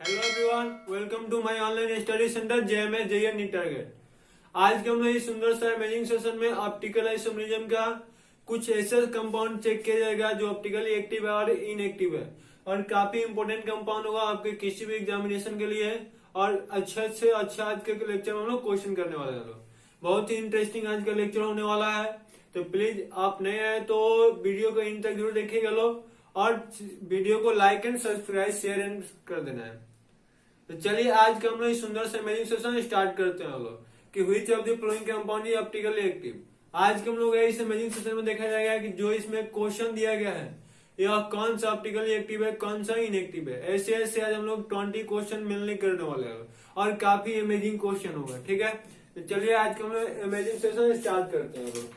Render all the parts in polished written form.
Hello everyone, welcome to my online study centre JMS JEE NEET target. आज के हम लोग इस सुंदर सा अमेजिंग सेशन में ऑप्टिकल आइसोमरिज्म का कुछ ऐसे कंपाउंड चेक किया जाएगा जो ऑप्टिकली एक्टिव है और इनएक्टिव है, और काफी इंपोर्टेंट कंपाउंड होगा आपके किसी भी एग्जामिनेशन के लिए। और अच्छे से अच्छा आज के लेक्चर में हम लोग क्वेश्चन करने वाले हैं। बहुत ही इंटरेस्टिंग आज का लेक्चर होने वाला है, तो प्लीज आप नए आए तो वीडियो को इन तक जरूर देखिएगा लोग, और वीडियो को like and subscribe share and कर देना है। तो चलिए आज का हम लोग इस सुंदर से अमेजिंग सेशन स्टार्ट करते हैं हम लोग कि which of the following compound is optically active. आज के हम लोग इस अमेजिंग सेशन में देखा जाएगा कि जो इसमें क्वेश्चन दिया गया है यह कौन सा ऑप्टिकली एक्टिव है, कौन सा इनएक्टिव है। ऐसे ऐसे आज हम लोग 20 क्वेश्चन मिलने करने वाले हैं और काफी अमेजिंग क्वेश्चन होगा। ठीक है, तो चलिए आज का हम लोग अमेजिंग सेशन स्टार्ट करते हैं।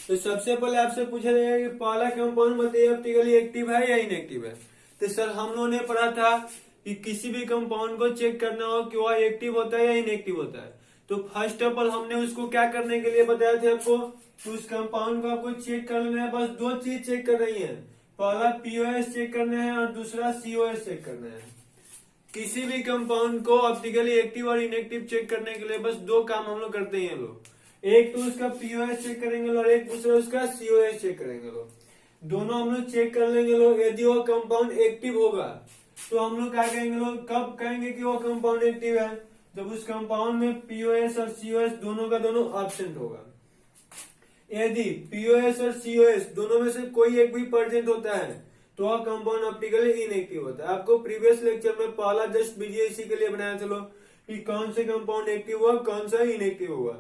तो सबसे पहले आपसे पूछा जाएगा कि पहला कंपाउंड बताइए ऑप्टिकली एक्टिव है या इनएक्टिव है। तो सर हम लोगों ने पढ़ा था कि किसी भी कंपाउंड को चेक करना हो कि वह एक्टिव होता है या इनएक्टिव होता है, तो फर्स्ट ऑफ ऑल हमने उसको क्या करने के लिए बताया था आपको, तो उस कंपाउंड को आपको चेक कर लेना है। बस दो चीज चेक कर रही है, पहला पीओएस चेक करना है और दूसरा सीओएस चेक करना है। किसी भी कंपाउंड को ऑप्टिकली एक्टिव और इनएक्टिव चेक करने के लिए बस दो काम हम लोग करते हैं लोग, एक तो उसका पीओएस चेक करेंगे और एक दूसरा उसका सीओएस चेक करेंगे लोग। दोनों हम लोग चेक कर लेंगे लोग। यदि वो कंपाउंड एक्टिव होगा तो हम लोग क्या कहेंगे लोग, कब कहेंगे कि वो कंपाउंड एक्टिव है, जब उस कंपाउंड में पीओएस और सीओएस दोनों का दोनों एब्सेंट होगा। यदि पीओएस और सीओएस दोनों में से कोई एक भी प्रेजेंट होता है तो वह कंपाउंड ऑप्टिकली इनएक्टिव होता है। आपको प्रीवियस लेक्चर में पहला जस्ट वीडियो इसी के लिए बनाया चलो कि कौन से कंपाउंड एक्टिव हुआ कौन सा इनएक्टिव हुआ।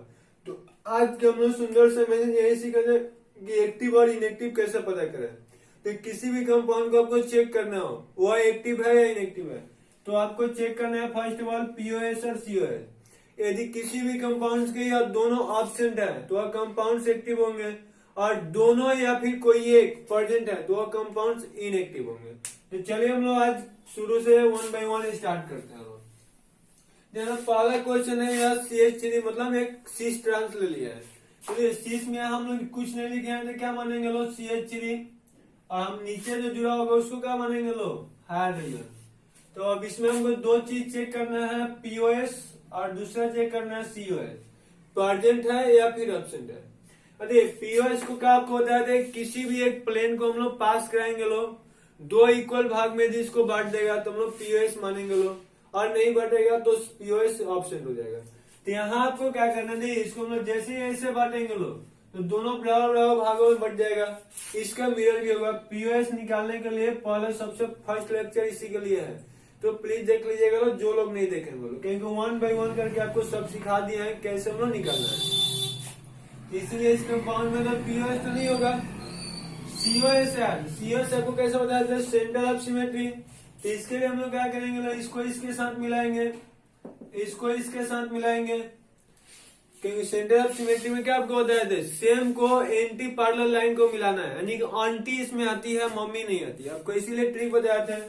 तो आज के हम लोग सुंदर से मैंने यही सीखा कि एक्टिव और इनएक्टिव कैसे पता करें। तो किसी भी कंपाउंड को आपको चेक करना हो वह एक्टिव है या इनएक्टिव है, तो आपको चेक करना है फर्स्ट ऑफ ऑल पीओएस और सीओएस। यदि किसी भी कंपाउंड के या दोनों एब्सेंट है तो वह कंपाउंड एक्टिव होंगे, और दोनों या फिर कोई एक प्रेजेंट है तो वह कंपाउंड इनएक्टिव होंगे। तो चलिए हम लोग आज शुरू से 1 बाय 1 स्टार्ट करते हैं। जैसा पहला क्वेश्चन है यह CH3 मतलब एक सीस ट्रांस ले लिया है, तो सीस में हम लोग कुछ नहीं लिखे हैं तो क्या मानेंगे लोग CH3, और हम नीचे जो जुड़ा होगा उसको क्या मानेंगे लोग हाइड्रोजन। तो अब इसमें हमको दो चीज चेक करना है, पीओएस और दूसरा चेक करना है सीओएस, प्रेजेंट है या फिर एब्सेंट है। अरे पीओएस को क्या आपको बता दे, किसी भी एक प्लेन को हम लोग पास कराएंगे लोग, दो इक्वल भाग में जिसको बांट देगा तो हम लोग पीओएस मानेंगे लोग, और नहीं बांटेगा तो पीओएस एब्सेंट हो जाएगा। तो यहाँ आपको क्या करना है, इसको हम लोग जैसे ही ऐसे बांटेंगे लोग तो दोनों बराबर बराबर भागों में बट जाएगा। इसका मिरर भी होगा। पीओएस निकालने के लिए पहले सबसे फर्स्ट लेक्चर इसी के लिए है, तो प्लीज देख लीजिएगा लोग जो लोग नहीं देखेंगे लोग, क्योंकि 1 बाय 1 करके आपको सब सिखा दिया है कैसे हम लोग निकालना है। इसलिए इस कंपाउंड में तो पीओएस तो नहीं होगा, सीओएस है। सीओएस आपको कैसे बताया था, सेंटर ऑफ सिमेट्री। तो इसके लिए हम लोग क्या करेंगे लोग, इसको इसके साथ मिलाएंगे, इसको इसके साथ मिलाएंगे, क्योंकि सेंटर ऑफ सिमेट्री में क्या आपको बताया था, सेम को एंटी पैरेलल लाइन को मिलाना है, यानी कि आंटी इसमें आती है मम्मी नहीं आती है। आपको इसीलिए ट्रिक बताया था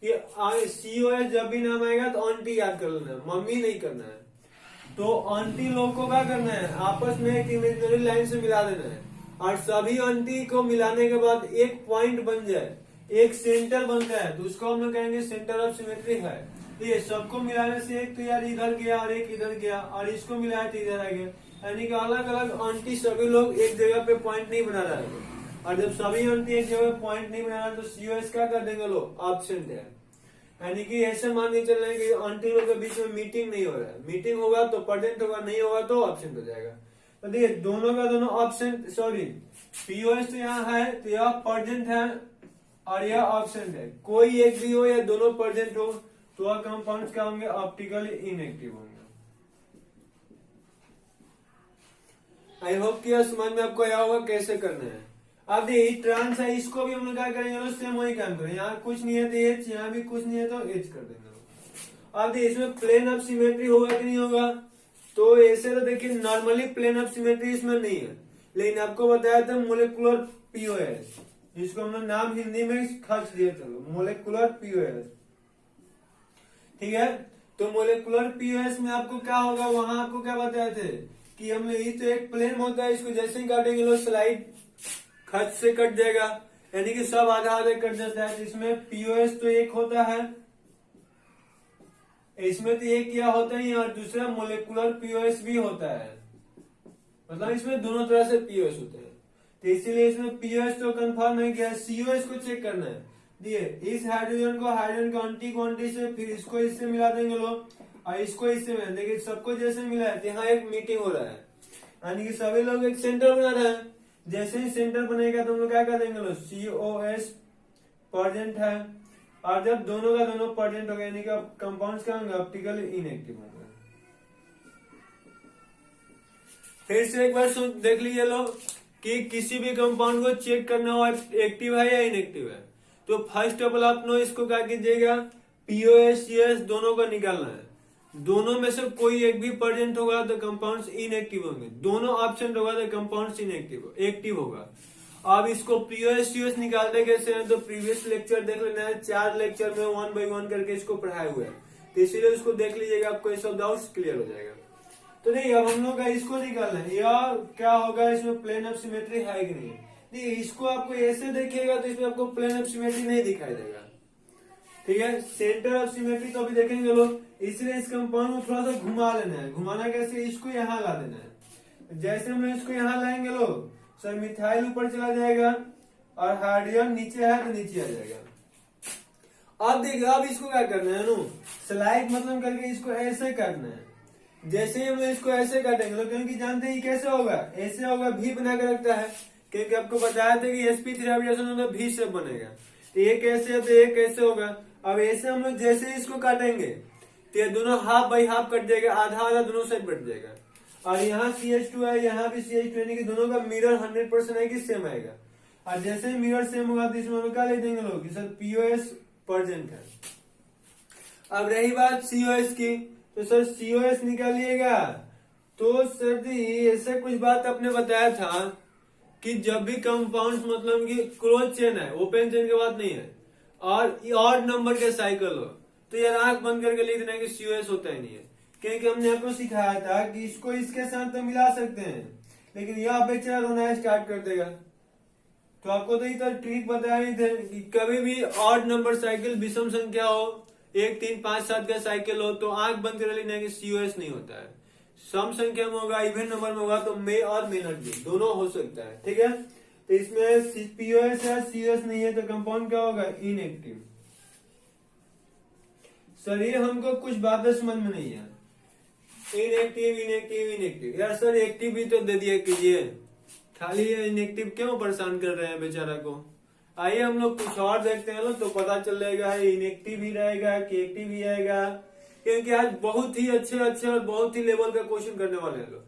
कि सीओएस जब भी नाम आएगा तो आंटी याद कर लेना है, मम्मी नहीं करना है। तो आंटी लोग को क्या करना है, आपस में एक इमेजिनरी लाइन से मिला देना है, और सभी आंटी को मिलाने के बाद एक पॉइंट बन जाए, एक सेंटर बनता है, तो उसको हम लोग कहेंगे सेंटर ऑफ सिमेट्री है। तो ये सबको मिलाने से एक तो यार इधर गया और एक इधर गया, और इसको मिलाया तो इधर आ गया, यानी कि अलग अलग आंटी सभी लोग एक जगह पे पॉइंट नहीं बना रहा है। और जब सभी आंटी एक जगह पॉइंट नहीं बना रहा तो सीओएस क्या कर देंगे लोग, एब्सेंट है। यानी कि ऐसे मान के चल रहे हैं कि आंटी लोग के बीच में मीटिंग नहीं हो रहा है, मीटिंग होगा तो प्रेजेंट होगा, नहीं होगा तो एब्सेंट हो जाएगा। तो देखिए दोनों का दोनों एब्सेंट, सॉरी पीओएस तो यहाँ है तो यह प्रेजेंट है और यह एब्सेंट है। कोई एक भी हो या दोनों प्रेजेंट हो तो वह कंपाउंड्स क्या होंगे, ऑप्टिकली इनएक्टिव होंगे। आई होप कि यह समझ में आपको आया होगा कैसे करना है। अब ये ट्रांस है, इसको भी हम लोग क्या करेंगे, सेम वही काम करेंगे। यहाँ कुछ नहीं है तो एच, यहाँ भी कुछ नहीं है तो एच कर देंगे। अब इसमें प्लेन ऑफ सिमेट्री होगा कि नहीं होगा, तो ऐसे तो देखिए नॉर्मली प्लेन ऑफ सिमेट्री इसमें नहीं है, लेकिन आपको बताया था मोलिकुलर पीओएस, जिसको हमने नाम हिंदी में खर्च दिया, चलो मोलिकुलर पीओएस। ठीक है, तो मोलिकुलर पीओएस में आपको क्या होगा, वहां आपको क्या बताए थे कि हम लोग ये तो एक प्लेन होता है, इसको जैसे ही काटेंगे लोग स्लाइड खर्च से कट जाएगा, यानी कि सब आधा आधे कट जाता है। इसमें पीओएस तो एक होता है इसमें तो एक क्या होता है और दूसरा मोलिकुलर पीओएस भी होता है, मतलब इसमें दोनों तरह से पीओएस होते हैं। तो इसीलिए इसमें पीओएस तो कंफर्म है क्या, सीओएस को चेक करना है। दिए इस हाइड्रोजन को हाइड्रोजन क्वांटिटी क्वांटिटी से, फिर इसको इससे मिला देंगे लोग और इसको इससे मिला, देखिए सबको जैसे मिला है यहाँ एक मीटिंग हो रहा है, यानी कि सभी लोग एक सेंटर बना रहे हैं। जैसे ही सेंटर बनेगा तो हम लोग क्या कर देंगे लोग, COS प्रेजेंट है, और जब दोनों का दोनों प्रेजेंट हो गया यानी कि कंपाउंड्स क्या होंगे, ऑप्टिकली इनएक्टिव होंगे। फिर से एक बार देख लीजिए लोग कि किसी भी कंपाउंड को चेक करना हो एक्टिव है या इनएक्टिव है, तो फर्स्ट ऑफ ऑल आप इसको क्या कीजिएगा, पीओएस सीएस दोनों का निकालना है। दोनों में से कोई एक भी प्रेजेंट होगा तो कंपाउंड्स इनएक्टिव होंगे, दोनों एब्सेंट होगा तो कंपाउंड्स एक्टिव होगा। अब इसको पीओएस सीएस निकालते कैसे हैं, तो प्रीवियस लेक्चर देख लेना है, 4 लेक्चर में 1 बाय 1 करके इसको पढ़ाए हुए हैं, तो इसीलिए उसको देख लीजिएगा, आपको ये सब डाउट्स क्लियर हो जाएगा। तो नहीं, अब हम लोग का इसको निकालना है, या क्या होगा इसमें प्लेन ऑफ सिमेट्री है कि नहीं, इसको आपको ऐसे देखिएगा तो इसमें आपको प्लेन ऑफ सिमेट्री नहीं दिखाई देगा, ठीक है। सेंटर ऑफ सिमेट्री तो अभी देखेंगे लोग, इसलिए इस कंपाउंड को थोड़ा सा घुमा लेना है। घुमाना कैसे, इसको यहाँ ला देना है। जैसे हम इसको यहाँ लाएंगे लोग, सर मिथाइल ऊपर चला जाएगा और हाइड्रोजन नीचे है तो नीचे आ जाएगा। अब देखिए, अब इसको क्या करना है, स्लाइड मतलब करके इसको ऐसे करना है। जैसे ही हम इसको ऐसे काटेंगे लोग, क्योंकि जानते हैं कैसे होगा, ऐसे होगा, भी बना के रखता है, क्योंकि आपको बताया था कि sp3 हाइब्रिडेशन होगा भी से बनेगा, तो ये कैसे है तो ये कैसे होगा। अब ऐसे हम लोग जैसे ही इसको काटेंगे तो ये दोनों हाफ बाई हाफ कट जाएगा, आधा आधा दोनों साइड बट जाएगा। और यहाँ CH2 है, यहाँ भी CH2 यानी कि दोनों का मिरर 100% है कि सेम आएगा। और जैसे ही मिरर सेम होगा तो इसमें हम क्या ले देंगे लोग, सर पीओएस प्रेजेंट है। अब रही बात COS की, तो सर COS निकालिएगा, तो सर जी ऐसे कुछ बात आपने बताया था कि जब भी कंपाउंड मतलब कि क्लोज चेन है, ओपन चेन की बात नहीं है, और ऑड नंबर के साइकिल हो, तो यार आंख बंद करके लिख देना कि COS होता ही नहीं है, क्योंकि हमने आपको सिखाया था कि इसको इसके साथ तो मिला सकते हैं, लेकिन यह बेचारा रोना स्टार्ट कर देगा। तो आपको तो इतना ट्रिक बताया नहीं थे कि कभी भी ऑड नंबर साइकिल विषम संख्या हो, 1 3 5 7 का साइकिल हो, तो आंख बंद कर लेना कि COS नहीं होता है। सम संख्या में होगा, इवन नंबर में होगा तो मे और मे नॉट भी दोनों हो सकता है, ठीक है। तो इसमें पीओएस है, COS नहीं है, तो कंपाउंड क्या होगा, इनएक्टिव। सर ये हमको कुछ बातें समझ में नहीं है, इनएक्टिव इनएक्टिव इनएक्टिव, यार सर एक्टिव भी तो दे दिया कीजिए, खाली ये इनएक्टिव क्यों परेशान कर रहे हैं बेचारा को। आइए हम लोग कुछ और देखते हैं लोग, तो पता चल जाएगा इनएक्टिव ही रहेगा कि एक्टिव ही रहेगा, क्योंकि आज बहुत ही अच्छे अच्छे और बहुत ही लेवल का क्वेश्चन करने वाले हैं लोग,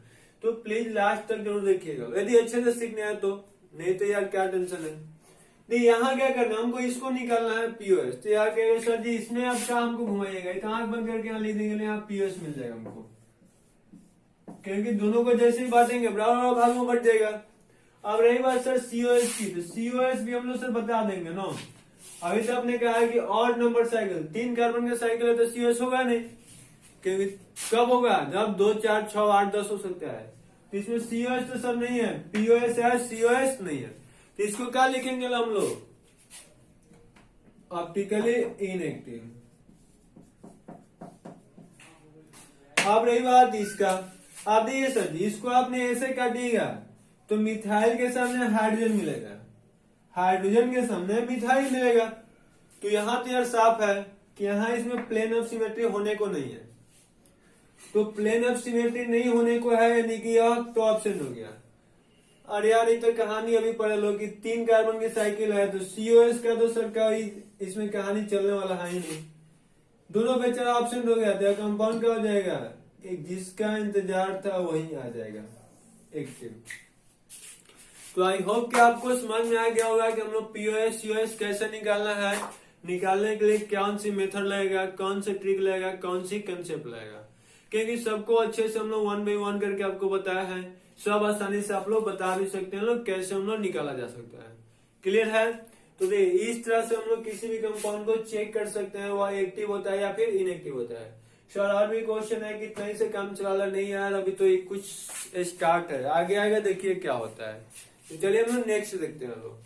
तो प्लीज लास्ट तक जरूर देखिएगा, यदि अच्छे से सीखने आए तो, नहीं तो यार क्या टेंशन है। नहीं, यहाँ क्या करना है, हमको इसको निकालना है पीओएस, तो यार कहेगा सर जी इसमें आप क्या हमको घुमाइएगा, इतना आंख बंद करके यहाँ लिख देंगे, यहाँ पीओएस मिल जाएगा हमको, क्योंकि दोनों को जैसे ही बांटेंगे बराबर भाग में बढ़ जाएगा। अब रही बात सर COS की, तो COS भी हम लोग सर बता देंगे ना। अभी तो आपने कहा है कि ऑड नंबर साइकिल, 3 कार्बन का साइकिल है तो COS होगा नहीं, क्योंकि कब होगा, जब 2 4 6 8 10 हो सकता है, तो इसमें COS तो सर नहीं है, POS है, COS नहीं है, तो इसको क्या लिखेंगे हम लोग, ऑप्टिकली इनएक्टिव। अब रही बात इसका, अब देखिए सर जी इसको आपने ऐसे काटिएगा तो मिथाइल के सामने हाइड्रोजन मिलेगा, हाइड्रोजन के सामने मिथाइल मिलेगा, तो यहाँ तो यार साफ है कि यहाँ इसमें प्लेन ऑफ सिमेट्री होने को नहीं है, तो प्लेन ऑफ सिमेट्री नहीं होने को है यानी कि यह तो ऑप्शन हो गया। अरे यार ये तो कहानी अभी पढ़े लो कि 3 कार्बन की साइकिल है, तो COS का तो सर का इसमें कहानी चलने वाला है ही नहीं, दोनों बेचारा ऑप्शन हो गया था, कंपाउंड क्या हो जाएगा, एक जिसका इंतजार था वही आ जाएगा, एक्टिव। तो आई होप कि आपको समझ में आ गया होगा कि हम लोग पीओएस COS कैसे निकालना है, निकालने के लिए कौन सी मेथड लगेगा, कौन से ट्रिक लगेगा, कौन सी कंसेप्ट लगेगा, क्योंकि सबको अच्छे से हम लोग 1 बाय 1 करके आपको बताया है, सब आसानी से आप लोग बता भी सकते हैं लोग कैसे हम लोग निकाला जा सकता है, क्लियर है। तो इस तरह से हम लोग किसी भी कंपाउंड को चेक कर सकते हैं, वह एक्टिव होता है या फिर इनएक्टिव होता है। सर और भी क्वेश्चन है कि कहीं से काम चला नहीं यार, अभी तो एक कुछ स्टार्ट है, आगे आगे देखिए क्या होता है। तो चलिए हम लोग नेक्स्ट देखते हैं लोग।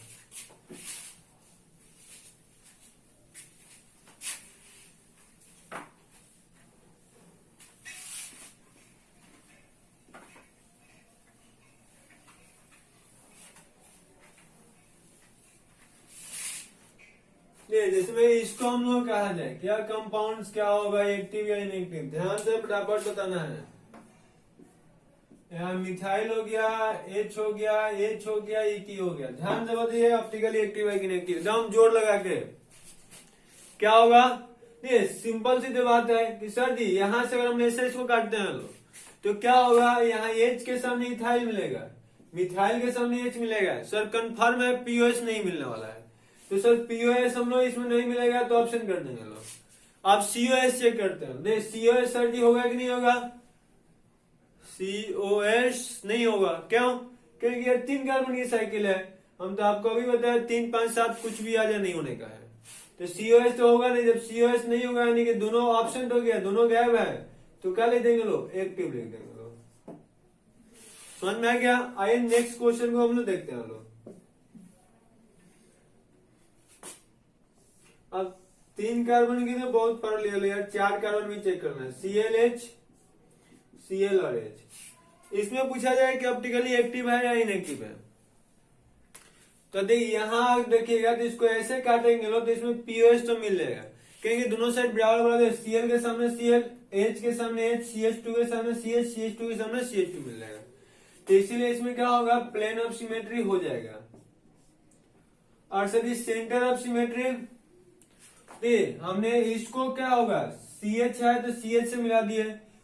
जिसमें इसको हम लोग कहा जाए क्या कंपाउंड्स क्या होगा, एक्टिव या इनएक्टिव, ध्यान से फटाफट बताना है। यहाँ मिथाइल हो गया, एच हो गया, एच हो गया, ई हो गया, ध्यान से बताइए ऑप्टिकली एक्टिव है कि इनएक्टिव, एकदम जोर लगा के क्या होगा। ये सिंपल सी तो बात है कि सर जी यहाँ से अगर हम एस को काटते हैं लोग तो क्या होगा, यहाँ एच के सामने इथाइल मिलेगा, मिथाइल के सामने एच मिलेगा, सर कंफर्म है पीओएस नहीं मिलने वाला है, तो सर पीओएस हम लोग इसमें नहीं मिलेगा तो ऑप्शन कर देंगे लोग। आप सीओएस चेक करते हैं, सीओएस सर जी होगा कि नहीं होगा, सीओएस नहीं होगा, क्यों, क्योंकि ये 3 कार्बन की साइकिल है, हम तो आपको अभी बताया 3 5 7 कुछ भी आ जाए नहीं होने का है, तो सीओएस तो होगा नहीं, जब सीओएस नहीं होगा यानी कि दोनों ऑप्शन हो गया, दोनों गायब है, तो क्या लिख देंगे लोग, एक्टिव लिख देंगे लोग। समझ में आ गया। आइए नेक्स्ट क्वेश्चन को हम लोग देखते हैं लोग। अब 3 कार्बन की तो बहुत पढ़ लिया यार, 4 कार्बन भी चेक करना है, ClH, Cl और H। इसमें पूछा जाए कि ऑप्टिकली एक्टिव है या इनएक्टिव है, तो देखिए यहाँ देखिएगा तो इसको ऐसे काटेंगे लोग तो इसमें पीओएस तो मिल जाएगा, क्योंकि दोनों साइड बराबर बराबर, Cl के सामने Cl, H के सामने H, CH2 के सामने CH, CH2 के सामने CH2 मिल जाएगा, तो इसीलिए इसमें क्या होगा, प्लेन ऑफ सिमेट्री हो जाएगा। और सर सेंटर ऑफ सिमेट्री, हमने इसको क्या होगा, CH है तो CH से मिला दिए,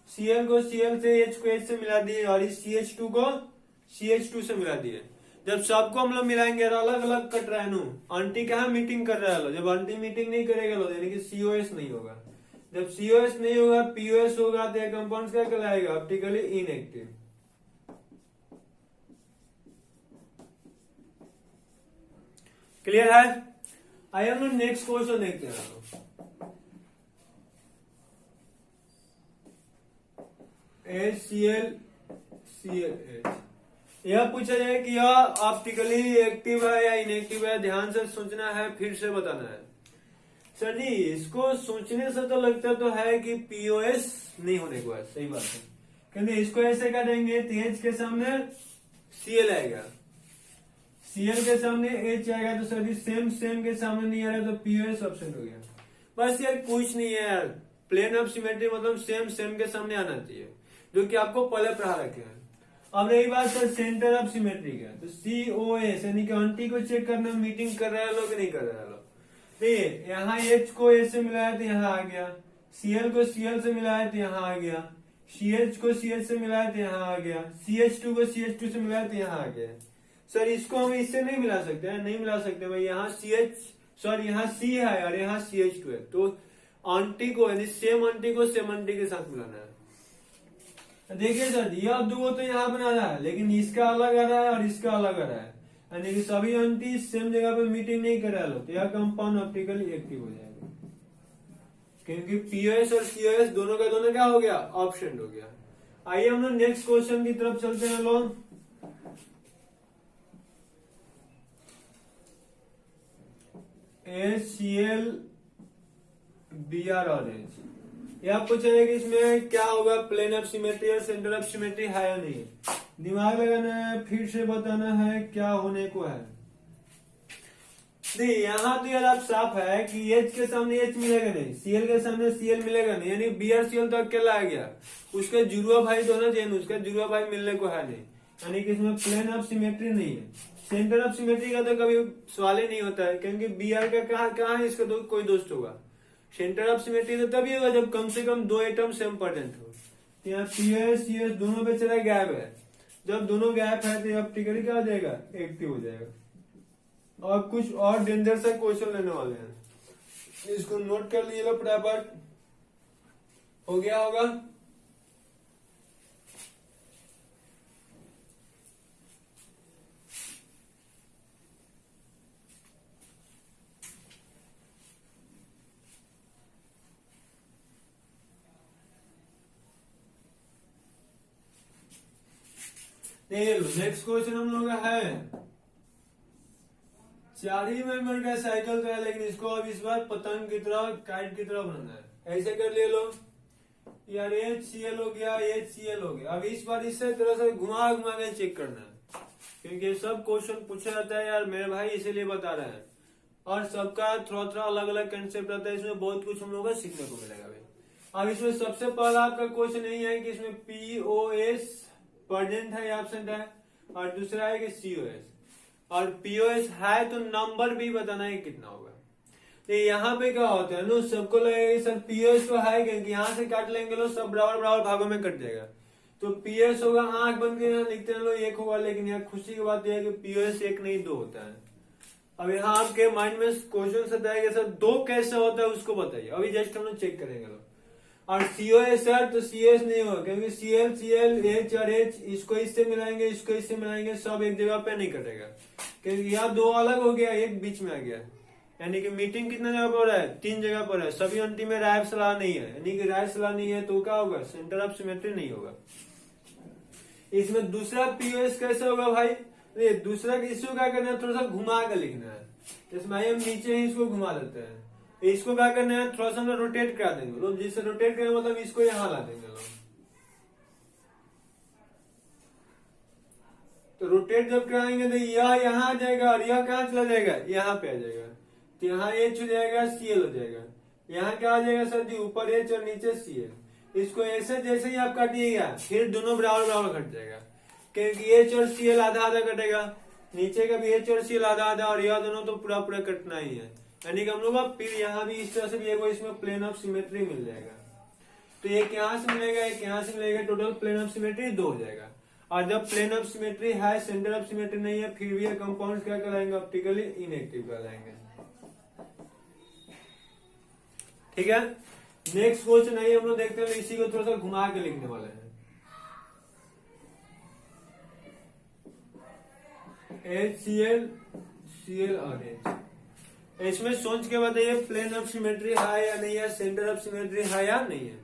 Cl को Cl से, H को H से मिला दिए, और इस CH2 को CH2 से मिला दिए। जब सबको हम लोग मिलाएंगे अलग अलग कट रहा है नु, आंटी कहाँ मीटिंग कर रहा है, जब आंटी मीटिंग नहीं करेगा लो यानी कि सीओएस नहीं होगा, जब सीओएस नहीं होगा पीओएस होगा तो कंपाउंड क्या कहलाएगा, ऑप्टिकली इनएक्टिव। क्लियर है। आइए हम लोग नेक्स्ट क्वेश्चन देखते हैं। HCl ClH, यह पूछा जाए कि यह ऑप्टिकली एक्टिव है या इनएक्टिव है, ध्यान से सोचना है, फिर से बताना है। सर जी इसको सोचने से तो लगता तो है कि पीओएस नहीं होने को है, सही बात है, क्योंकि इसको ऐसे काटेंगे तो H के सामने Cl आएगा, Cl के सामने H आएगा, तो सर जी सेम के सामने नहीं आ रहा तो पीओएस ऑप्शन हो गया। बस यार कुछ नहीं है यार, प्लेन ऑफ सिमेट्री मतलब सेम के सामने आना चाहिए, जो कि आपको पहले पढ़ा रखे हैं। अब रही बात सर सेंटर ऑफ सिमेट्री का, तो COS यानी कि आंटी को चेक करना, मीटिंग कर रहा है लोग नहीं कर रहा है लोग, देखिए यहाँ H को H से मिलाया तो यहाँ आ गया, Cl को Cl से मिलाया तो यहाँ आ गया, CH को CH से मिलाया तो यहाँ आ गया, CH2 को CH2 से मिलाया तो यहाँ आ गया। सर इसको हम इससे नहीं मिला सकते हैं, नहीं मिला सकते भाई, यहाँ यहाँ C है और यहाँ CH2 है, तो आंटी को यानी सेम आंटी को सेम आंटी के साथ मिलाना है। देखिए सर ये अब दो तो यहाँ बना रहा है, लेकिन इसका अलग आ रहा है और इसका अलग आ रहा है, यानी कि सभी आंटी सेम जगह पे मीटिंग नहीं कर रहा तो यह कंपाउंड ऑप्टिकली एक्टिव हो जाएगा, क्योंकि पीओएस और सीओएस दोनों का दोनों क्या हो गया, ऑप्शन हो गया। आइए हम लोग नेक्स्ट क्वेश्चन की तरफ चलते हैं लोग। HCl Br और H, यह पूछा है कि इसमें क्या होगा, प्लेन ऑफ सिमेट्री और सेंटर ऑफ सिमेट्री है या नहीं, दिमाग लगाना है, फिर से बताना है क्या होने को है। नहीं यहाँ तो यार आप साफ है कि H के सामने H मिलेगा नहीं, Cl के सामने Cl मिलेगा नहीं, यानी BrCl तो अकेला आ गया, उसका जुड़वा भाई तो होना चाहिए, उसका जुड़वा भाई मिलने को है नहीं, यानी कि इसमें प्लेन ऑफ सिमेट्री नहीं है। सेंटर ऑफ सिमेट्री का तो कभी सवाल ही नहीं होता है, क्योंकि Br का कहाँ है, इसका कोई दोस्त होगा। सेंटर ऑफ सिमेट्री तो तभी होगा जब कम से कम 2 एटम सेम परसेंट हो, यहाँ पीएस सीएस दोनों बेचारा गैप है, जब दोनों गैप है तो ऑप्टिकली क्या हो जाएगा, एक्टिव हो जाएगा। और कुछ और डेंजर सा क्वेश्चन लेने वाले हैं, इसको नोट कर लिए लो फटाफट, हो गया होगा। नेक्स्ट क्वेश्चन हम लोग का है 4 ही मेंबर का साइकिल का है, लेकिन इसको अब इस बार पतंग की तरह, काइट की तरह बनाना है। ऐसे कर ले लो यार, HCl हो गया, HCl हो गया। अब इस बार इस तरह से घुमा घुमा के चेक करना है, क्योंकि सब क्वेश्चन पूछा जाता है यार मेरे भाई, इसीलिए बता रहे हैं। और सबका थोड़ा थोड़ा अलग अलग कंसेप्ट रहता है, इसमें बहुत कुछ हम लोगों को सीखने को मिलेगा भाई। अब इसमें सबसे पहला आपका क्वेश्चन यही है कि इसमें पीओएस प्रेजेंट है या एब्सेंट है, और दूसरा है कि सीओएस, और पीओएस है तो नंबर भी बताना है कितना होगा। तो यहाँ पे क्या होता है ना, सबको लगेगा सर पीओएस तो है, क्योंकि यहाँ से काट लेंगे लोग सब बराबर बराबर भागों में कट जाएगा, तो पीओएस होगा, आंख बंद के यहाँ लिखते हैं लोग एक होगा, लेकिन यहाँ खुशी की बात यह है कि पीओएस एक नहीं दो होता है। अब यहाँ आपके माइंड में क्वेश्चन आता है कि सर दो कैसे होता है उसको बताइए, अभी जस्ट हम लोग चेक करेंगे लोग। और सीओएस है तो सीएस नहीं होगा, क्योंकि सीएल सीएल एच और एच इसको इससे मिलाएंगे इसको इससे मिलाएंगे, सब एक जगह पे नहीं कटेगा, क्योंकि यहाँ दो अलग हो गया एक बीच में आ गया, यानी कि मीटिंग कितना जगह पर है, 3 जगह पर है, सभी अंतिम में राय सलाह नहीं है, यानी कि राय सलाह नहीं है तो क्या होगा, सेंटर ऑफ सिमेट्री नहीं होगा। इसमें दूसरा पीओएस कैसे होगा भाई, ये दूसरा इश्यू क्या करना है, थोड़ा सा घुमा कर लिखना है, इसमें हम नीचे ही इसको घुमा देते हैं, इसको क्या करना है थोड़ा सा हम रोटेट करा देंगे लोग, जिससे रोटेट करें मतलब इसको यहाँ ला देंगे लोग, तो रोटेट जब कराएंगे तो यह यहाँ आ जाएगा और यह कहाँ चला जाएगा, यहाँ पे आ जाएगा, तो यहाँ एच हो जाएगा सीएल हो जाएगा, यहाँ क्या आ जाएगा सर जी ऊपर एच और नीचे सीएल, इसको ऐसे जैसे ही आप काटिएगा फिर दोनों बराबर बराबर कट जाएगा, क्योंकि एच और सीएल आधा आधा कटेगा, नीचे का भी एच और सीएल आधा आधा, और यह दोनों तो पूरा पूरा कटना ही है, यानी कि हम लोग फिर यहाँ भी इस तरह से भी एक इसमें प्लेन ऑफ सिमेट्री मिल जाएगा, तो एक यहाँ से मिलेगा एक यहाँ से मिलेगा, टोटल प्लेन ऑफ सिमेट्री 2 हो जाएगा। और जब प्लेन ऑफ सिमेट्री है सेंटर ऑफ सिमेट्री नहीं है, फिर भी ये कंपाउंड क्या कहलाएंगे, ऑप्टिकली इनएक्टिव कहलाएंगे। ठीक है, नेक्स्ट क्वेश्चन है हम लोग देखते हैं, इसी को थोड़ा सा घुमा के लिखने वाले हैं। HCl Cl और H, इसमें सोच के बताइए प्लेन ऑफ सिमेट्री है या नहीं है, सेंटर ऑफ सिमेट्री है या नहीं है।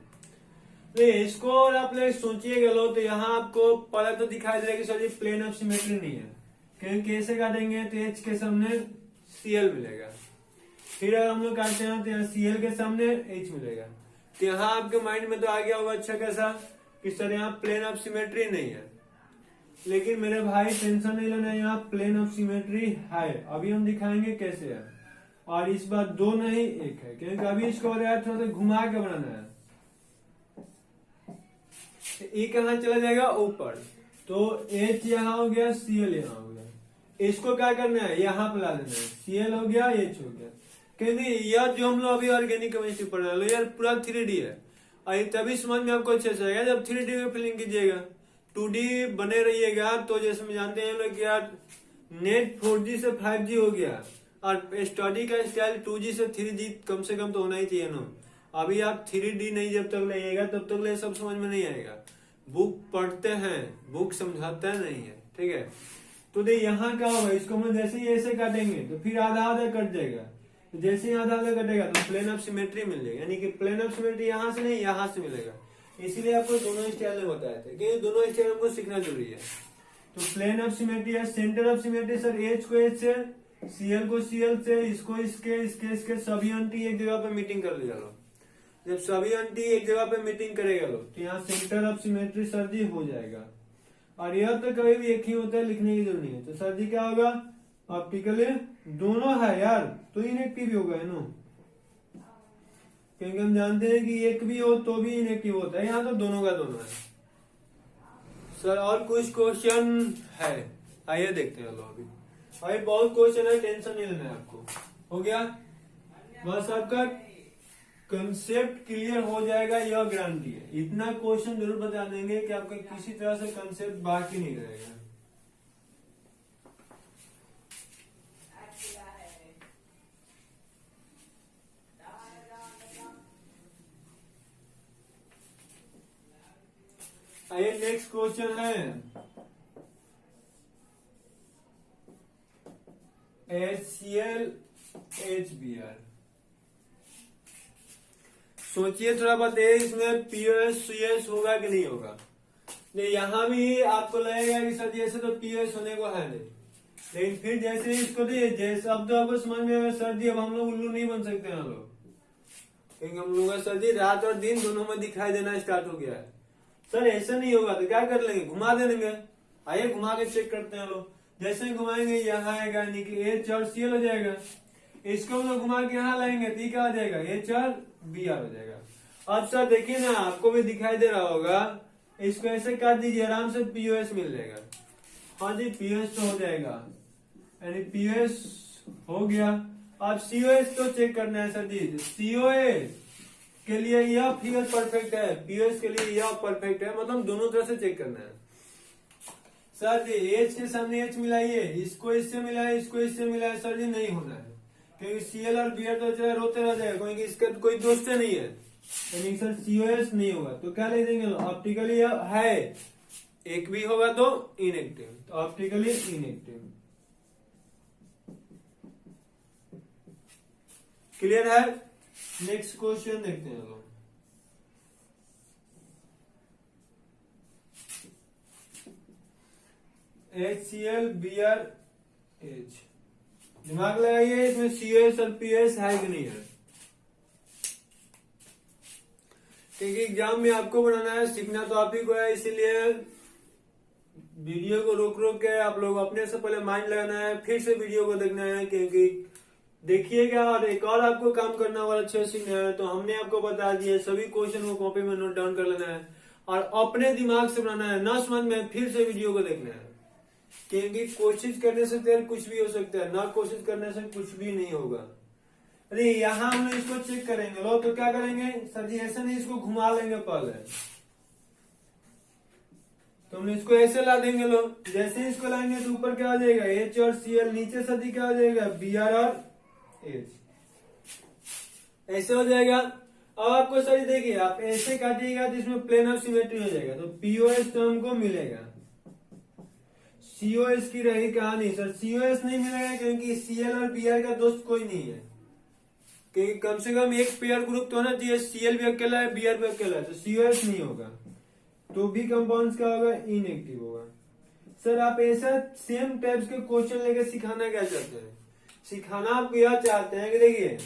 तो इसको और आप लोग सोचिएगा लो, तो यहाँ आपको पहले तो दिखाई दे रहा है कि sir ji plane of symmetry नहीं है, क्योंकि कैसे काटेंगे तो H के सामने Cl मिलेगा, फिर अगर हम लोग काटते हैं तो यहाँ Cl के सामने H मिलेगा, तो यहाँ आपके माइंड में तो आ गया होगा अच्छा कैसा कि सर यहाँ प्लेन ऑफ सिमेट्री नहीं है, लेकिन मेरे भाई टेंशन नहीं लेना, यहाँ प्लेन ऑफ सिमेट्री है, अभी हम दिखाएंगे कैसे है, और इस बार 2 नहीं 1 है, क्योंकि अभी इसको थोड़ा सा घुमा के बनाना है, ए कहाँ चला जाएगा ऊपर, तो H यहाँ हो गया Cl यहाँ हो गया, इसको क्या करना है यहाँ पे ला देना है, Cl हो गया H हो गया, क्योंकि यह जो हम लोग अभी ऑर्गेनिक केमिस्ट्री पढ़ रहे हैं यार पूरा 3D है, और तभी समझ में आपको अच्छे से आएगा जब 3D में फीलिंग कीजिएगा, 2D बने रहिएगा, तो जैसे हम जानते हैं लोग यार नेट 4G से 5G हो गया, और स्टडी का स्टाइल 2G से 3G कम से कम तो होना ही चाहिए ना। अभी आप 3D नहीं जब तक लाइएगा तब तक ले सब समझ में नहीं आएगा, बुक पढ़ते हैं बुक समझाता नहीं है, ठीक है। तो देख यहाँ क्या होगा, इसको हम जैसे ही ऐसे काटेंगे तो फिर आधा आधा कट जाएगा, तो जैसे ही आधा आधा कटेगा तो प्लेन ऑफ सिमेट्री मिल जाएगा, यानी कि प्लेन ऑफ सिमेट्री यहाँ से नहीं यहाँ से मिलेगा, इसीलिए आपको दोनों स्टाइल में बताया था कि दोनों स्टाइल हमको सीखना जरूरी है। तो प्लेन ऑफ सिमेट्री है, centre of symmetry sir H को H से, Cl को Cl से, इसको इसके सभी एंटी एक जगह पे मीटिंग कर लिया लो, जब सभी एंटी एक जगह पे मीटिंग करेगा लो तो यहाँ सेंटर ऑफ सिमेट्री सर जी हो जाएगा, और यह तो कभी भी एक ही होता है, लिखने की जरूरत नहीं है, तो सर जी क्या होगा ऑप्टिकली दोनों है यार, तो इनएक्टिव भी होगा नो, क्योंकि हम जानते हैं कि एक भी हो तो भी इनएक्टिव होता है, यहाँ तो दोनों का दोनों है। सर और कुछ क्वेश्चन है, आइए देखते हैं लोग, अभी भाई बहुत क्वेश्चन है, टेंशन नहीं लेना है आपको, हो गया बस आपका कंसेप्ट क्लियर हो जाएगा, यह गारंटी है, इतना क्वेश्चन जरूर बता देंगे कि आपका किसी तरह से कंसेप्ट बाकी नहीं रहेगा। आइए नेक्स्ट क्वेश्चन है HCl HBr, सोचिए थोड़ा बताइए इसमें पीओएस सीएस होगा कि नहीं होगा। यहाँ भी आपको लगेगा कि सर जैसे तो पीओएस होने को है नहीं, लेकिन फिर जैसे इसको जैसे अब तो आपको समझ में आएगा सर जी अब हम लोग उल्लू नहीं बन सकते हैं लोग, क्योंकि हम लोग का सर जी रात और दिन दोनों में दिखाई देना स्टार्ट हो गया है। सर ऐसा नहीं होगा तो क्या कर लेंगे, घुमा देंगे, आइए घुमा के चेक करते हैं लोग, जैसे घुमाएंगे यहाँ आएगा यानी कि H और Cl हो जाएगा, इसको हम लोग घुमा के यहाँ लाएंगे तो ये क्या हो जाएगा, एच और बी आर हो जाएगा। अब सर देखिए ना, आपको भी दिखाई दे रहा होगा, इसको ऐसे काट दीजिए, आराम से पीओएस मिल जाएगा। हाँ जी, पीओएस तो हो जाएगा, यानी पीओएस हो गया। अब सीओएस तो चेक करना है सर जी। सीओएस के लिए यह फिगर परफेक्ट है, पीओएस के लिए यह परफेक्ट है, मतलब दोनों तरह से चेक करना है। सर जी एच के सामने एच मिलाइए, इसको इससे मिलाए, इसको इससे मिलाए, सर जी नहीं होना है, क्योंकि सीएल और बीआर तो चाहे रोते रह जाएगा, क्योंकि इसका कोई दोस्त नहीं है, यानी सर सीओएस नहीं होगा। तो क्या ले देंगे, ऑप्टिकली है, एक भी होगा तो इनएक्टिव, तो ऑप्टिकली इनएक्टिव। क्लियर है। नेक्स्ट क्वेश्चन देखते हैं लोग। HCl Br H, दिमाग लगाइए, इसमें COS और PS है कि नहीं है, क्योंकि एग्जाम में आपको बनाना है, सीखना तो आप ही को है, इसीलिए वीडियो को रोक रोक के आप लोग अपने से पहले माइंड लगाना है, फिर से वीडियो को देखना है, क्योंकि देखिएगा और एक और आपको काम करना और अच्छे से सीखना है। तो हमने आपको बता दिया, सभी क्वेश्चन को कॉपी में नोट डाउन कर लेना है और अपने दिमाग से बनाना है, ना समझ में फिर से वीडियो को देखना है, क्योंकि कोशिश करने से तो कुछ भी हो सकता है, ना कोशिश करने से कुछ भी नहीं होगा। अरे यहाँ हम लोग इसको चेक करेंगे लो, तो क्या करेंगे सर जी, ऐसे नहीं, इसको घुमा लेंगे पहले, तो हम इसको ऐसे ला देंगे लो, जैसे इसको लाएंगे तो ऊपर क्या हो जाएगा, एच और सीएल, नीचे सर जी क्या हो जाएगा, बीआर और एच, ऐसे हो जाएगा। अब आपको सर देखिए, आप ऐसे काटिएगा तो इसमें प्लेन ऑफ सिमेट्री हो जाएगा, तो पीओएस तो हमको मिलेगा, सीओएस की रही कहानी, सर सीओएस नहीं मिलेगा क्योंकि सीएल और बीआर का दोस्त कोई नहीं है, क्योंकि कम से कम एक पेयर ग्रुप तो होना चाहिए, सीएल भी अकेला है, बीआर भी अकेला है, तो सीओएस नहीं होगा, तो बी कंपाउंड्स का होगा, इनएक्टिव होगा। सर आप ऐसा सेम टाइप्स के क्वेश्चन लेके सिखाना क्या चाहते हैं, सिखाना आप यह चाहते हैं कि देखिए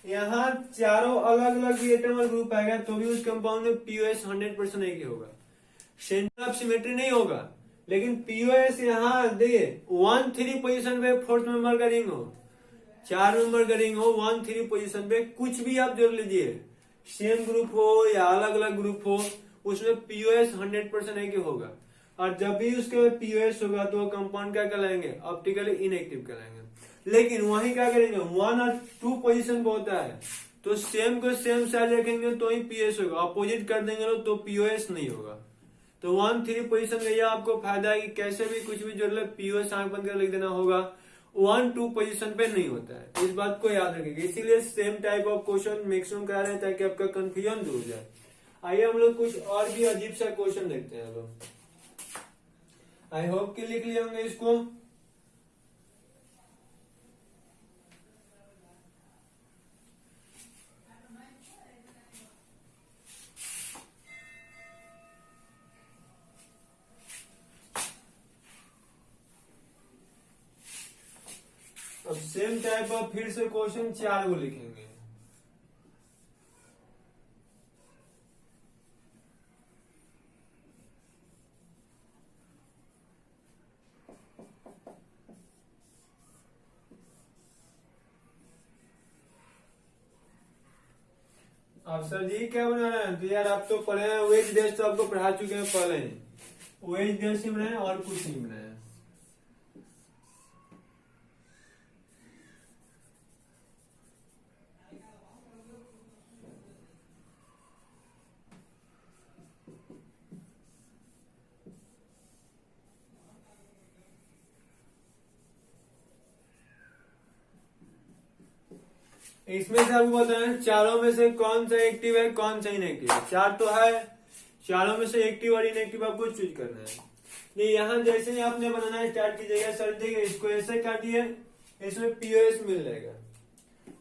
यहाँ चारों अलग अलग एटम और ग्रुप आएगा, तो भी उस कंपाउंड में पीओएस 100% एक ही होगा, सेंटर ऑफ सिमेट्री नहीं होगा, लेकिन पीओएस यहाँ देखिए 1-3 पोजीशन पे फोर्थ मेंबर का रिंग हो, 4 मेंबर का रिंग हो, 1-3 पोजीशन पे कुछ भी आप जोड़ लीजिए, सेम ग्रुप हो या अलग अलग ग्रुप हो, उसमें पीओएस 100% एक ही होगा, और जब भी उसके पीओएस होगा तो कंपाउंड क्या कहलाएंगे, ऑप्टिकली इनएक्टिव कहलाएंगे। लेकिन वही क्या करेंगे, 1 और 2 पोजीशन पे होता है, तो सेम को सेम साइड रखेंगे तो ही पीओएस होगा, अपोजिट कर देंगे तो पीओएस नहीं होगा। तो 1-3 पोजीशन का यह आपको फायदा है कि कैसे भी कुछ भी जोड़ ले, पीओएस आंख बंद कर लिख देना होगा, 1-2 पोजीशन पे नहीं होता है, इस बात को याद रखिएगा, इसीलिए same type of question maximum करा रहे हैं ताकि आपका कंफ्यूजन दूर हो जाए। आइए हम लोग कुछ और भी अजीब सा क्वेश्चन देखते हैं लोग, आई होप कि लिख लिए होंगे इसको। अब सेम टाइप ऑफ फिर से क्वेश्चन 4 को लिखेंगे। आप सर जी क्या बना रहे हैं, तो यार आप तो पढ़े हैं, वेज देश तो आपको पढ़ा चुके हैं पहले, वेज देश ही बनाए और कुछ नहीं बनाया। इसमें से आपको बताएं चारों में से कौन सा एक्टिव है, कौन सा इनएक्टिव है, 4 तो है, चारों में से एक्टिव और इनएक्टिव आपको चूज करना है। ये यहाँ जैसे ही आपने बनाना स्टार्ट कीजिएगा, सर देखिए इसको ऐसे काटिए, इसमें पीओएस मिल जाएगा,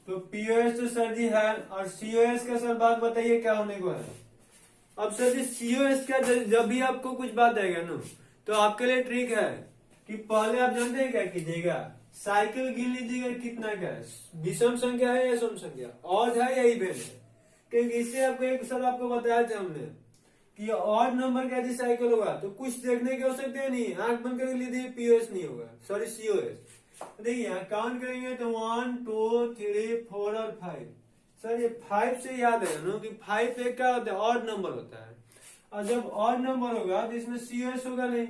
तो पीओएस तो सर जी है, और सीओएस का सर बात बताइए क्या होने को है। अब सर जी सीओएस का जब भी आपको कुछ बात आएगा ना, तो आपके लिए ट्रिक है कि पहले आप जानते हैं क्या कीजिएगा, साइकिल गिन लीजिएगा कितना का है, विषम संख्या है या सम संख्या, ऑड है या इवन है, क्योंकि इससे आपको एक सर आपको बताया था हमने कि ऑड नंबर का यदि साइकिल होगा तो कुछ देखने की आवश्यकता नहीं, आंख बंद करके लीजिए पीओएस नहीं होगा, सॉरी सीओएस, देखिए यहाँ काउंट करेंगे तो 1 2 3 4 और 5। सर ये 5 से याद है ना कि 5 एक क्या होता है, ऑड नंबर होता है, और जब ऑड नंबर होगा तो इसमें सीओएस होगा नहीं,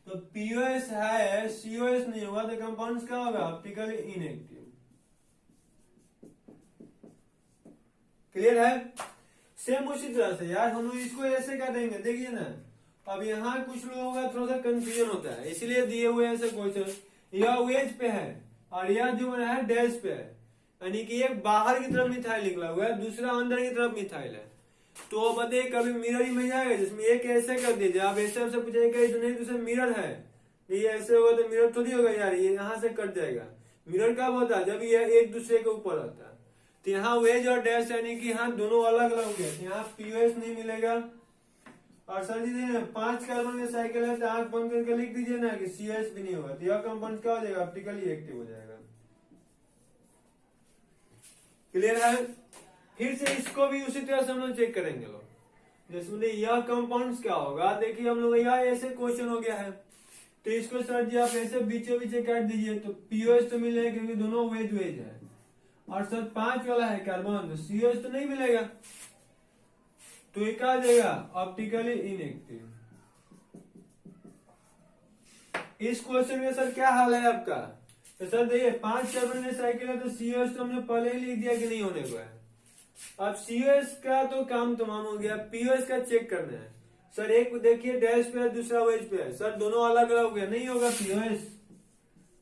तो पीओएस है सीओएस नहीं होगा तो कंपाउंड्स क्या होगा, ऑप्टिकली इनएक्टिव। क्लियर है। सेम उसी तरह से यार हम लोग इसको ऐसे कर देंगे, देखिए ना अब यहाँ कुछ लोगों का थोड़ा सा कंफ्यूजन होता है, इसलिए दिए हुए ऐसे क्वेश्चन, यह वेज पे है और यह जो है डैश पे है, यानी कि एक बाहर की तरफ मिथाइल निकला हुआ है, दूसरा अंदर की तरफ मिथाइल है। तो बताइए कभी मिरर इमेज आएगा जिसमें एक ऐसे कर दीजिए, आप ऐसे आपसे पूछेगा तो नहीं दूसरा मिरर है, ये ऐसे होगा तो मिरर थोड़ी होगा यार, ये यहाँ से कट जाएगा। मिरर कब होता है, जब ये एक दूसरे के ऊपर होता है। तो यहाँ वेज और डैश यानी कि यहाँ दोनों अलग अलग हो गए, यहाँ पीओएस नहीं मिलेगा। और सर जी 5 कार्बन का साइकिल है तो आंख बंद करके लिख दीजिए ना कि सीएस भी नहीं होगा, तो यह कंपाउंड क्या हो जाएगा, ऑप्टिकली एक्टिव हो जाएगा। क्लियर है। फिर से इसको भी उसी तरह से हम लोग चेक करेंगे लोग, जिसमें यह कंपाउंड्स क्या होगा, देखिए हम लोग यहाँ ऐसे क्वेश्चन हो गया है, तो इसको सर जी आप ऐसे बीचों बीचे काट दीजिए, तो पीओएस तो मिलेगा क्योंकि दोनों वेज वेज है, और सर 5 वाला है कार्बन तो सीओएस तो नहीं मिलेगा, तो ये क्या आ जाएगा, ऑप्टिकली इनएक्टिव। इस क्वेश्चन में सर क्या हाल है आपका, तो सर देखिए 5 कार्बन में साइकिल है तो सीओएस तो हमने पहले ही लिख दिया कि नहीं होने को है। अब सीओएस का तो काम तमाम हो गया, पीओएस का चेक करना है। सर एक देखिए डैश पे है दूसरा वेज पे है, सर दोनों अलग अलग हो गया, नहीं होगा पीओएस,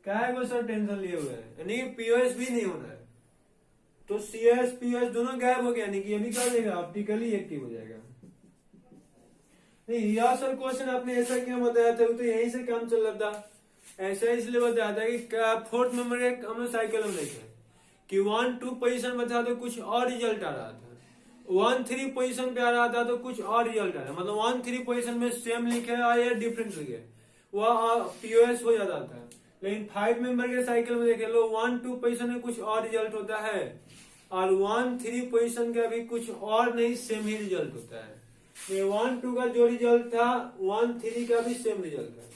क्या है वो सर टेंशन लिए हुए हैं, यानी पीओएस भी नहीं होना है, तो सीएस पीओएस दोनों गायब हो गया, यानी कि ये भी क्या हो जाएगा, ऑप्टिकली एक्टिव हो जाएगा। नहीं यह सर क्वेश्चन आपने ऐसा क्यों बताया था, तो यहीं से काम चल रहा था, ऐसा इसलिए बताया था कि 4th नंबर एक हम लोग साइकिल में देखे कि 1 2 पोजीशन बता तो कुछ और रिजल्ट आ रहा था, 1 3 पोजीशन पे आ रहा था तो कुछ और रिजल्ट आ रहा है, मतलब 1 3 पोजीशन में सेम लिखे और ये डिफरेंट लिखे, वह पीओएस हो जाता था। लेकिन 5 मेंबर के साइकिल में देखे लो 1 2 पोजीशन में कुछ और रिजल्ट होता है, और 1 3 पोजीशन का भी कुछ और नहीं सेम ही रिजल्ट होता है। ये 1 2 का जो रिजल्ट था 1 3 का भी सेम रिजल्ट है,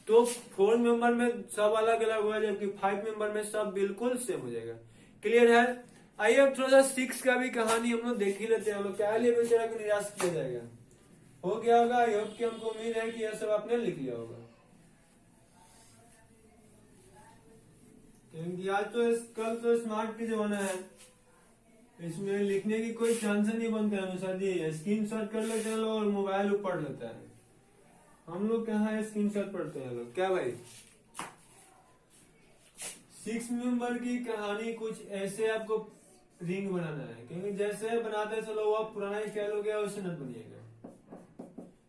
तो 4 मेंबर में सब अलग अलग हुआ, जबकि 5 मेंबर में सब बिल्कुल सेम हो जाएगा। क्लियर है। आइए अब थोड़ा सा 6 का भी कहानी हम लोग देख ही लेते हैं, हम लोग क्या लिए बेचारा को निराश किया जाएगा, हो गया होगा। आई होप कि हमको उम्मीद है कि यह सब आपने लिख लिया होगा, क्योंकि आज तो कल तो स्मार्ट की जमाना है, इसमें लिखने की कोई चांस नहीं बनता है अनुसार जी, स्क्रीन शॉट कर लेते हैं लोग और मोबाइल ऊपर लेता है, हम लोग कहाँ स्क्रीन शॉट पढ़ते हैं लोग, क्या भाई। 6 मेंबर की कहानी कुछ ऐसे आपको रिंग बनाना है, क्योंकि जैसे बनाते चलो वह पुराना स्टाइल हो गया वैसे नट बनिएगा।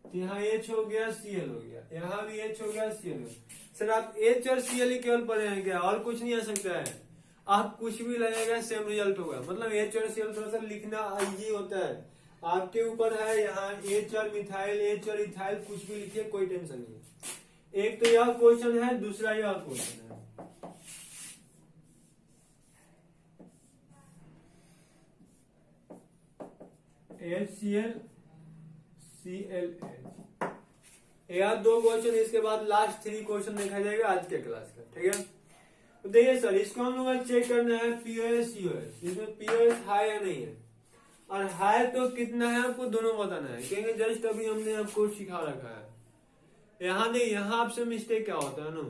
तो यहाँ एच हो गया सीएल हो गया, यहाँ भी एच हो गया सीएल हो गया। सर आप एच और सीएल ही केवल पढ़े हैं क्या, और कुछ नहीं आ सकता है, आप कुछ भी लगेगा सेम रिजल्ट होगा, मतलब एच और सीएल थोड़ा सा लिखना इजी होता है, आपके ऊपर है। यहाँ एच और मिथाइल एच और इथाइल कुछ भी लिखिए कोई टेंशन नहीं। एक तो यह क्वेश्चन है, दूसरा यह क्वेश्चन है। HCl ClH, यह 2 क्वेश्चन, इसके बाद लास्ट 3 क्वेश्चन देखा जाएगा आज के क्लास का, ठीक है। तो देखिए सर इसको हम लोग चेक करना है पीओएस यूएस, इसमें पीओएस हाई या नहीं है, और हाई तो कितना है आपको दोनों बताना है, क्योंकि जस्ट अभी हमने आपको सिखा रखा है। यहाँ नहीं, यहाँ आपसे मिस्टेक क्या होता है ना,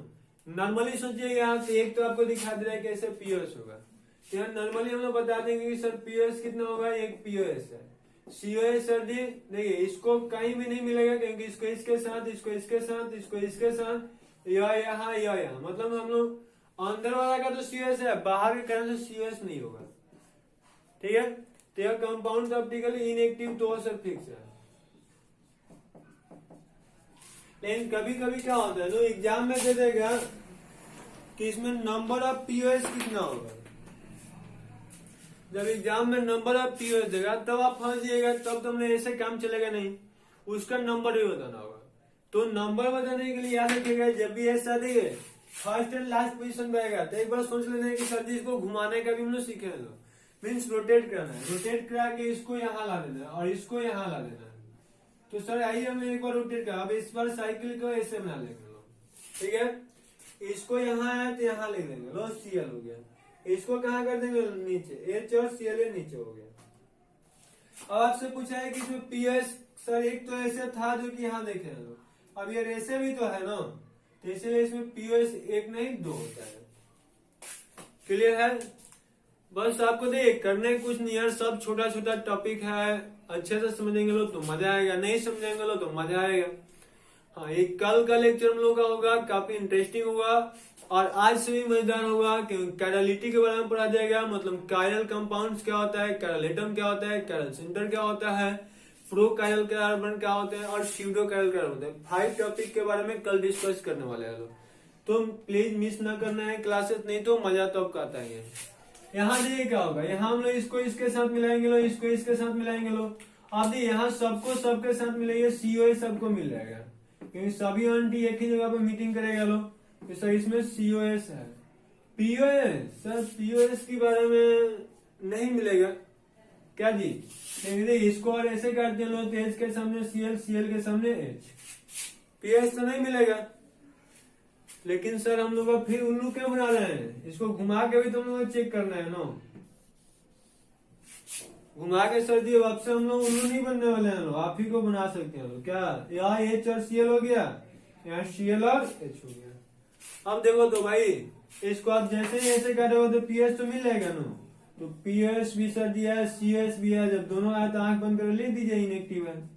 नॉर्मली सोचिए यहाँ से एक तो आपको दिखा दे रहा है कैसे पीओएस होगा, यहाँ नॉर्मली हम लोग बता देंगे कि सर पीओएस कितना होगा, एक पीओएस है। सीओएस सर जी देखिए इसको कहीं भी नहीं मिलेगा, क्योंकि इसको इसके साथ, इसको इसके साथ, इसको इसके साथ, या यहाँ, मतलब हम लोग अंदर वाला का तो सीओएस है, बाहर के कारण से सीओएस नहीं होगा, ठीक है। तो यह कंपाउंड ऑप्टिकली इनएक्टिव तो सर फिक्स है। लेकिन कभी कभी क्या होता है ना, एग्जाम में दे देगा कि इसमें नंबर ऑफ पीओएस कितना होगा, जब एग्जाम में नंबर ऑफ पीओएस देगा तब आप फंस जाइएगा, तब तुमने ऐसे काम चलेगा नहीं, उसका नंबर भी बताना होगा। तो नंबर बताने के लिए याद रखिएगा, जब भी ऐसा दिए फर्स्ट एंड लास्ट पोजीशन पे आएगा तो एक बार सोच लेना है कि सर जी इसको घुमाने का भी हम लोग सीखे हैं, मीन्स रोटेट करना है, रोटेट करा के इसको यहाँ ला देना है और इसको यहाँ ला देना है। तो सर आइए हम एक बार रोटेट कर, अब इस बार साइकिल को ऐसे बना लेंगे लोग, ठीक है। इसको यहाँ है तो यहाँ लिख देंगे, लो Cl हो गया। इसको कहाँ कर देंगे, नीचे H और Cl नीचे हो गया। अब आपसे पूछा है कि जो पीएस सर एक तो ऐसे था जो कि यहाँ देखे हैं लोग, अब ये ऐसे भी तो है ना, तो इसलिए इसमें पीएस एक नहीं 2 होता है। क्लियर है? बस आपको देख करने कुछ नहीं यार, सब छोटा छोटा टॉपिक है, अच्छे से समझेंगे लोग तो मजा आएगा, नहीं समझेंगे लोग तो मजा आएगा। हाँ, एक कल का लेक्चर हम लोग का होगा, काफी इंटरेस्टिंग होगा और आज से भी मजेदार होगा, क्योंकि कैरलिटी के बारे में पढ़ा जाएगा, मतलब कायरल कंपाउंड्स क्या होता है, कैरल एटम क्या होता है, कैरल सेंटर क्या होता है, प्रो कायरल कार्बन क्या होते हैं और स्यूडो कायरल कार्बन होते हैं। 5 टॉपिक के बारे में कल डिस्कस करने वाले हैं लोग, तो प्लीज मिस ना करना है क्लासेस, नहीं तो मजा तो आपका आता है। यहाँ देखिए क्या होगा, यहाँ हम लोग इसको इसके साथ मिलाएंगे लो, इसको इसके साथ मिलाएंगे लो, आप देखिए यहाँ सबको सबके साथ मिलाइए, COS सबको मिल जाएगा, क्योंकि सभी आंटी एक ही जगह पे मीटिंग करेगा लो, तो सर इसमें COS है। POS सर POS के बारे में नहीं मिलेगा क्या जी, देखिए इसको और ऐसे करते हैं लो, तो H के सामने Cl, Cl के सामने H, POS तो नहीं मिलेगा। लेकिन सर हम लोग फिर उल्लू क्यों बना रहे हैं, इसको घुमा के भी तो हम लोग चेक करना है ना, घुमा के सर जी अब से हम लोग उल्लू नहीं बनने वाले हैं लोग, आप ही को बना सकते हैं लोग। क्या यहाँ H और Cl हो गया, यहाँ Cl और H हो गया। अब देखो तो भाई इसको आप जैसे ही ऐसे कर रहे हो तो पीएस तो मिल जाएगा ना, तो पीएस भी सर दिया है, COS भी है, जब दोनों आए तो आंख बंद कर लिख दीजिए इनएक्टिव है।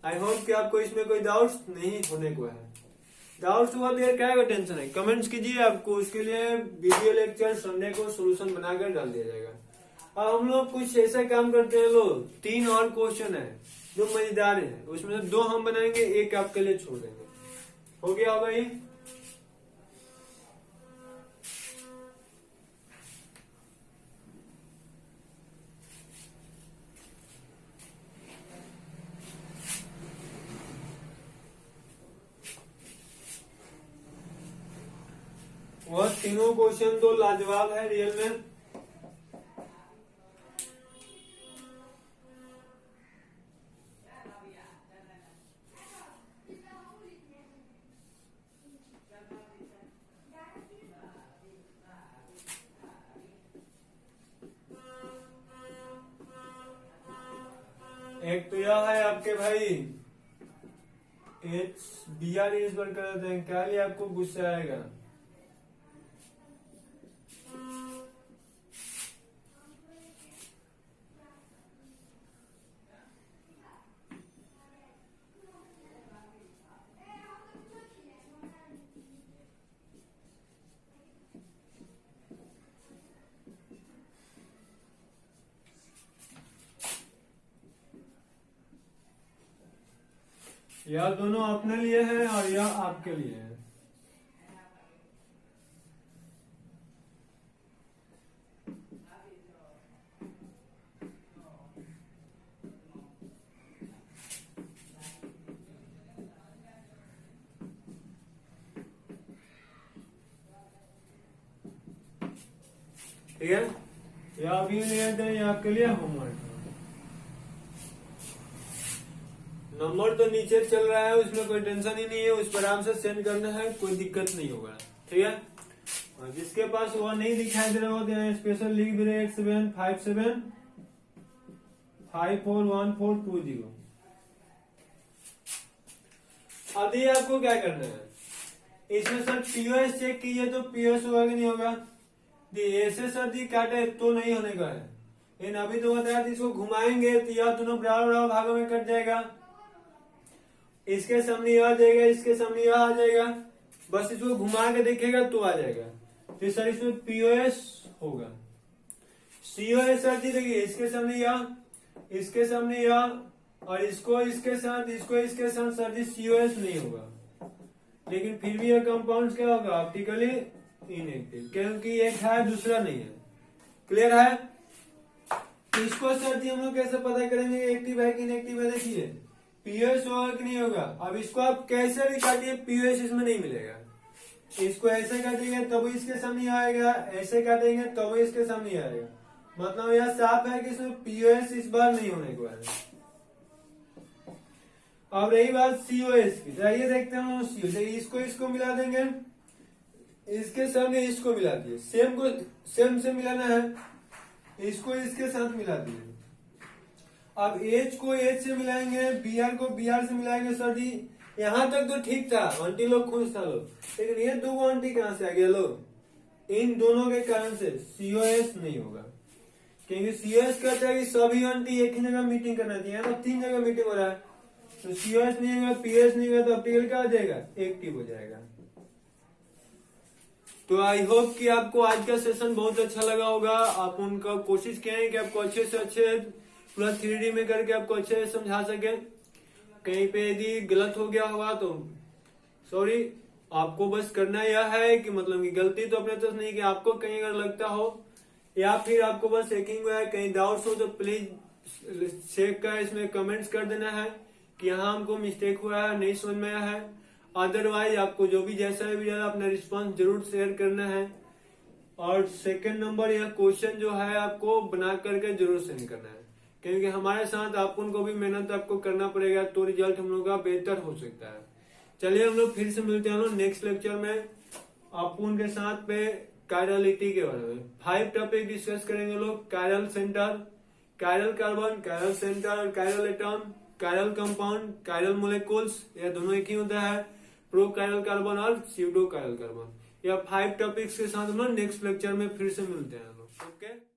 आई होप कि आपको इसमें कोई डाउट्स नहीं होने को है, डाउट्स हुआ तो यार क्या टेंशन है, कमेंट्स कीजिए, आपको उसके लिए वीडियो लेक्चर संडे को सोल्यूशन बनाकर डाल दिया जाएगा। अब हम लोग कुछ ऐसा काम करते हैं लोग, 3 और क्वेश्चन है जो मजेदार है, उसमें से 2 हम बनाएंगे, 1 आपके लिए छोड़ देंगे। हो गया भाई? वह तीनों क्वेश्चन तो लाजवाब है रियल में। एक तो यह है आपके भाई BR इस बार कर देते हैं, क्या लिए आपको गुस्सा आएगा। यह दोनों अपने लिए है और यह आपके लिए है। ठीक है, यह अभी लिए थे, यह आपके लिए होमवर्क। नंबर तो नीचे चल रहा है, उसमें कोई टेंशन ही नहीं है, उस पर आराम से सेंड करना है, कोई दिक्कत नहीं होगा। ठीक है, और जिसके पास वो नहीं दिखाई दे रहा हो स्पेशल लिख भी रहे 8757541420। अभी आपको क्या करना है, इसमें सर पीओएस चेक कीजिए तो पीओएस होगा कि नहीं होगा, ऐसे सर दी काटे तो नहीं होने का है, लेकिन अभी तो बताया इसको घुमाएंगे तो यह दोनों बराबर बराबर भागों में कट जाएगा, इसके सामने यह आ जाएगा, इसके सामने यह आ जाएगा, बस इसको घुमा के देखेगा तो आ जाएगा। तो सर इसमें पीओएस होगा, सीओएस सर जी देखिए इसके सामने यह, इसके सामने यह, और इसको इसके साथ, इसको इसके साथ सर जी सीओएस नहीं होगा, लेकिन फिर भी यह कंपाउंड क्या होगा, ऑप्टिकली इनएक्टिव, क्योंकि एक है दूसरा नहीं है। क्लियर है? इसको सर जी हम लोग कैसे पता करेंगे एक्टिव है कि इनएक्टिव है, देखिए पीओएस होगा कि नहीं होगा। अब इसको आप कैसे भी काटिए पीओएस इसमें नहीं मिलेगा, इसको ऐसे काटेंगे तब इसके सामने आएगा, ऐसे काटेंगे तब इसके सामने आएगा, मतलब यह साफ है कि इसमें पीओएस इस बार नहीं होने को है। अब रही बात सीओएस की, चलिए देखते हैं हम लोग सीओ, इसको इसको मिला देंगे, इसके सामने इसको मिला दिए, सेम को सेम से मिलाना है, इसको इसके साथ मिला दिए। अब एच को एच से मिलाएंगे, बी आर को बी आर से मिलाएंगे। सर जी यहाँ तक तो ठीक था, आंटी लोग खुश था लोग, लेकिन ये दो आंटी कहाँ से आ गया लोग? इन दोनों के कारण से सीओएस नहीं होगा, क्योंकि सीओएस कहता है कि सभी आंटी एक ही जगह मीटिंग करना चाहिए, तो 3 जगह मीटिंग हो रहा है, तो सीओएस नहीं होगा, पीएस नहीं होगा, तो ऑप्टिकल क्या हो जाएगा? एक्टिव हो जाएगा। तो आई होप कि आपको आज का सेशन बहुत अच्छा लगा होगा। आप उनका कोशिश करें कि आपको अच्छे से अच्छे पूरा 3D में करके आपको अच्छे से समझा सके। कहीं पे यदि गलत हो गया होगा तो सॉरी, आपको बस करना यह है कि मतलब कि गलती तो अपने तरफ नहीं, कि आपको कहीं अगर लगता हो या फिर आपको बस चेकिंग है, कहीं डाउट्स हो, तो प्लीज चेक का इसमें कमेंट्स कर देना है कि यहाँ हमको मिस्टेक हुआ है, नहीं समझ में आया है। अदरवाइज आपको जो भी जैसा भी अपना रिस्पॉन्स जरूर शेयर करना है। और सेकंड नंबर, यह क्वेश्चन जो है आपको बना करके जरूर सेंड करना है, क्योंकि हमारे साथ आप उनको भी मेहनत आपको करना पड़ेगा, तो रिजल्ट हम लोग का बेहतर हो सकता है। चलिए हम लोग फिर से मिलते हैं हम लोग नेक्स्ट लेक्चर में आप उनके साथ पे कायरलिटी के बारे में 5 टॉपिक डिस्कस करेंगे लोग। Chiral centre, chiral carbon, chiral centre, chiral atom, chiral compound, chiral molecules, यह दोनों एक ही होता है, प्रो कायरल कार्बन और स्यूडो कायरल कार्बन। यह 5 टॉपिक्स के साथ हम लोग नेक्स्ट लेक्चर में फिर से मिलते हैं हम लोग। ओके।